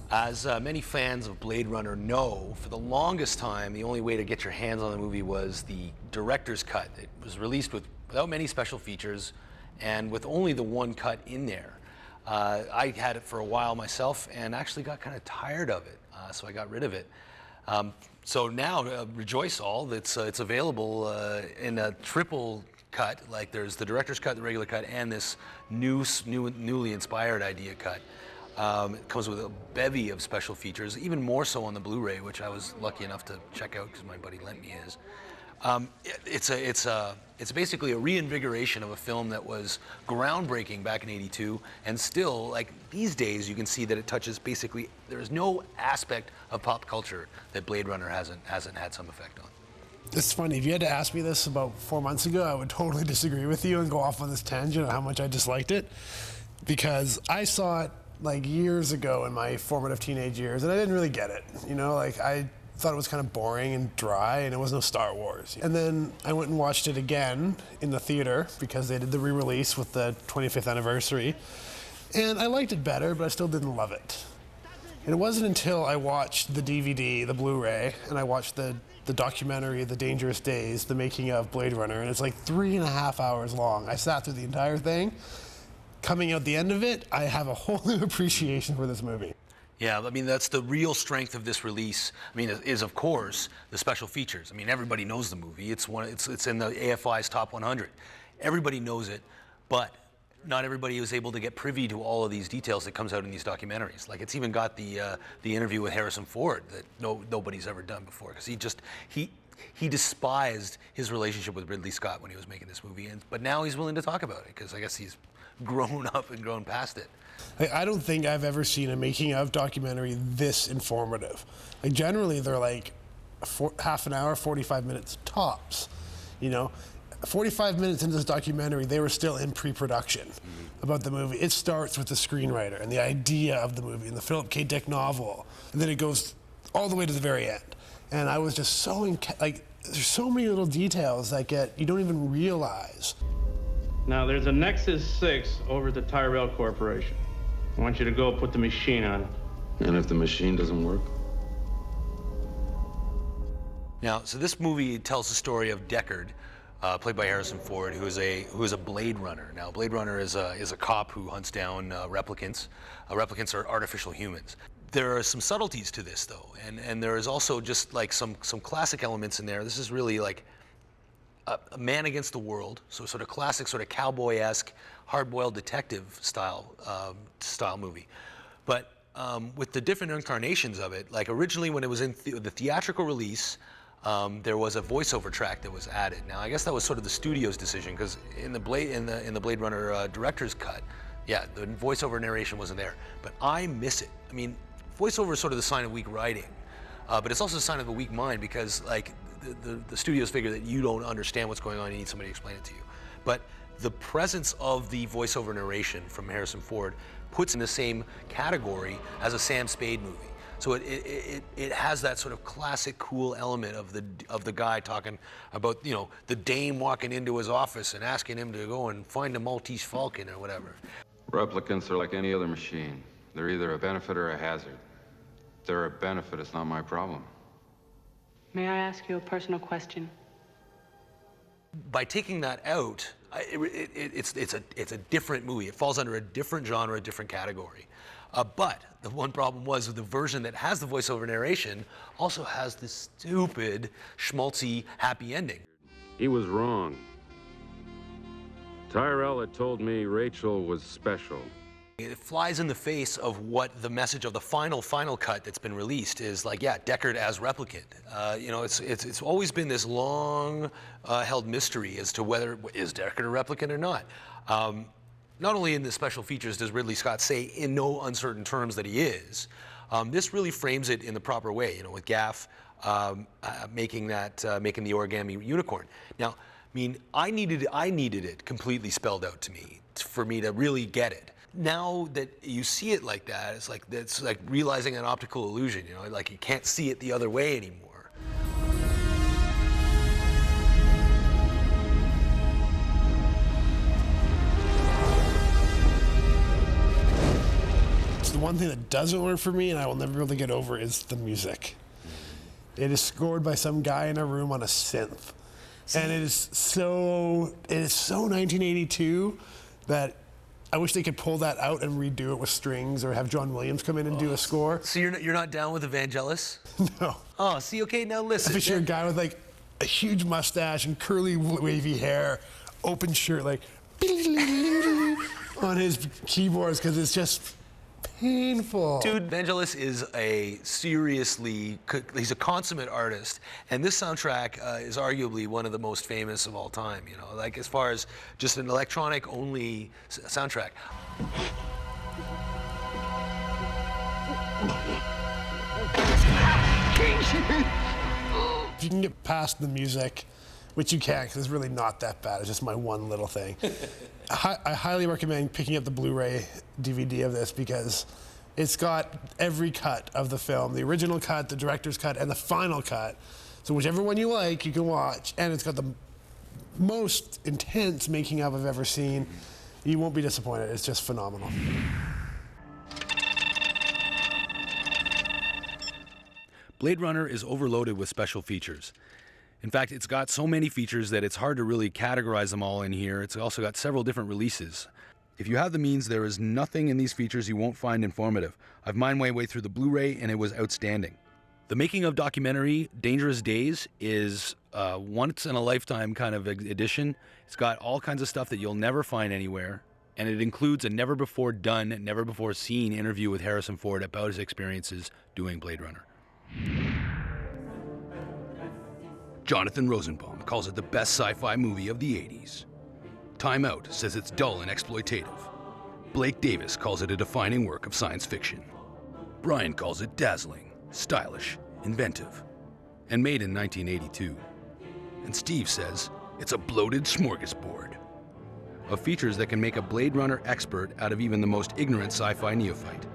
As many fans of Blade Runner know, for the longest time, the only way to get your hands on the movie was the director's cut. It was released without many special features and with only the one cut in there. I had it for a while myself and actually got kind of tired of it, so I got rid of it. So now, rejoice all, it's available in a triple cut, like there's the director's cut, the regular cut, and this newly inspired idea cut. It comes with a bevy of special features, even more so on the Blu-ray, which I was lucky enough to check out because my buddy lent me his. It's basically a reinvigoration of a film that was groundbreaking back in '82, and still, like these days, you can see that it touches basically. There's no aspect of pop culture that Blade Runner hasn't had some effect on. It's funny, if you had to ask me this about 4 months ago, I would totally disagree with you and go off on this tangent on how much I disliked it, because I saw it like years ago in my formative teenage years, and I didn't really get it. You know, like I thought it was kind of boring and dry, and it was no Star Wars. And then I went and watched it again in the theater because they did the re-release with the 25th anniversary, and I liked it better, but I still didn't love it. And it wasn't until I watched the DVD, the Blu-ray, and I watched the documentary, The Dangerous Days, the making of Blade Runner, and it's like 3.5 hours long. I sat through the entire thing. Coming out the end of it, I have a whole new appreciation for this movie. Yeah, I mean, that's the real strength of this release. I mean, is of course the special features. I mean, everybody knows the movie. It's in the AFI's top 100. Everybody knows it, but not everybody was able to get privy to all of these details that comes out in these documentaries. Like, it's even got the interview with Harrison Ford that nobody's ever done before, because he despised his relationship with Ridley Scott when he was making this movie, but now he's willing to talk about it because I guess he's grown up and grown past it. I don't think I've ever seen a making of documentary this informative. Like, generally they're like half an hour, 45 minutes tops. You know, 45 minutes into this documentary, they were still in pre-production about the movie. It starts with the screenwriter and the idea of the movie and the Philip K. Dick novel, and then it goes all the way to the very end. And I was just so there's so many little details that you don't even realize. Now, there's a Nexus 6 over at the Tyrell Corporation. I want you to go put the machine on it. And if the machine doesn't work? Now, so this movie tells the story of Deckard, played by Harrison Ford, who is a Blade Runner. Now, Blade Runner is a cop who hunts down replicants. Replicants are artificial humans. There are some subtleties to this, though, and there is also just like some classic elements in there. This is really like a man against the world, so sort of classic, sort of cowboy-esque, hard-boiled detective style movie. But with the different incarnations of it, like originally when it was in the theatrical release, there was a voiceover track that was added. Now, I guess that was sort of the studio's decision, because in the Blade Runner director's cut, yeah, the voiceover narration wasn't there. But I miss it. I mean, voiceover is sort of the sign of weak writing, but it's also a sign of a weak mind, because like the studios figure that you don't understand what's going on, you need somebody to explain it to you. But the presence of the voiceover narration from Harrison Ford puts in the same category as a Sam Spade movie. So it has that sort of classic cool element of the guy talking about, you know, the dame walking into his office and asking him to go and find a Maltese Falcon or whatever. Replicants are like any other machine. They're either a benefit or a hazard. If they're a benefit, it's not my problem. May I ask you a personal question? By taking that out, it's a different movie. It falls under a different genre, a different category. But the one problem was the version that has the voiceover narration also has this stupid, schmaltzy, happy ending. He was wrong. Tyrell had told me Rachel was special. It flies in the face of what the message of the final cut that's been released is, like, yeah, Deckard as replicant. You know, it's always been this long held mystery as to whether is Deckard a replicant or not. Not only in the special features does Ridley Scott say in no uncertain terms that he is, this really frames it in the proper way, you know, with Gaff making the origami unicorn. Now, I mean, I needed it completely spelled out to me for me to really get it. Now that you see it like that, it's like realizing an optical illusion, you know, like you can't see it the other way anymore. It's one thing that doesn't work for me, and I will never be able to get over, is the music. It is scored by some guy in a room on a synth. And it is so 1982 that I wish they could pull that out and redo it with strings, or have John Williams come in and do a score. So you're not down with Evangelis? No. Oh, see, okay, now listen. I picture a guy with like a huge mustache and curly wavy hair, open shirt, like on his keyboards, because it's just painful. Dude, Vangelis is he's a consummate artist, and this soundtrack is arguably one of the most famous of all time, you know, like as far as just an electronic only soundtrack. If you can get past the music, which you can, because it's really not that bad. It's just my one little thing. I highly recommend picking up the Blu-ray DVD of this, because it's got every cut of the film, the original cut, the director's cut, and the final cut. So whichever one you like, you can watch. And it's got the most intense making of I've ever seen. You won't be disappointed. It's just phenomenal. Blade Runner is overloaded with special features. In fact, it's got so many features that it's hard to really categorize them all in here. It's also got several different releases. If you have the means, there is nothing in these features you won't find informative. I've mined my way through the Blu-ray, and it was outstanding. The making of documentary, Dangerous Days, is a once-in-a-lifetime kind of edition. It's got all kinds of stuff that you'll never find anywhere, and it includes a never-before-done, never-before-seen interview with Harrison Ford about his experiences doing Blade Runner. Jonathan Rosenbaum calls it the best sci-fi movie of the 80s. Time Out says it's dull and exploitative. Blake Davis calls it a defining work of science fiction. Brian calls it dazzling, stylish, inventive, and made in 1982. And Steve says it's a bloated smorgasbord of features that can make a Blade Runner expert out of even the most ignorant sci-fi neophyte.